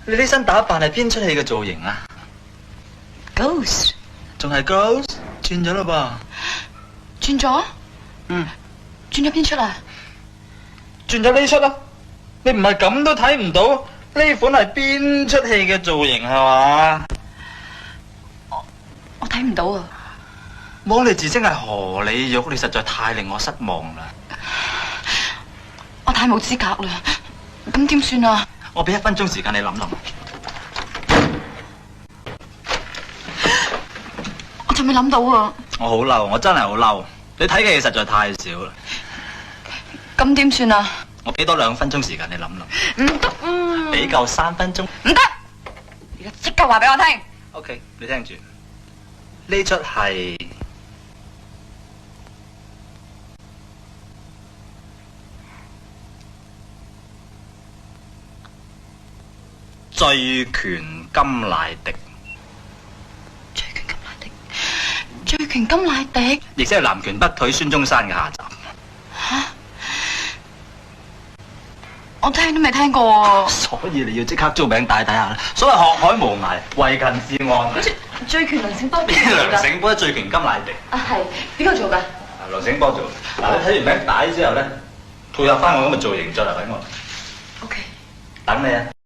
你呢身打扮係邊出戲嘅造型啊 Ghost 仲係 Ghost 轉咗啦轉咗？嗯，轉咗邊出啊？轉咗呢出啦。你唔係咁都睇唔到呢款係邊出戲嘅造型係嘛？我睇唔到啊！摸你自稱係荷里玉，你實在太令我失望啦。我太冇資格啦，咁點算啊？我俾1分鐘時間你諗諗。我仲未諗到啊！我好嬲，我真係好嬲。你睇嘅嘢實在太少啦。咁點算啊？我俾多2分鐘時間你諗諗。唔得，俾夠3分鐘。唔得！而家即刻話俾我聽。OK，你聽住。呢出係醉拳甘迺迪，醉拳甘迺迪，醉拳甘迺迪，亦即係南拳北腿孫中山嘅下集。吓？我聽都未聽過啊！所以你要即刻租名帶睇下啦。所謂學海無涯，為勤是岸。醉拳梁醒波邊個梁醒波醉拳甘迺迪？啊係，邊個做㗎？梁醒波做。嗱，你睇完名帶之後咧，配合翻我咁嘅造型再嚟揾我。OK。等你啊！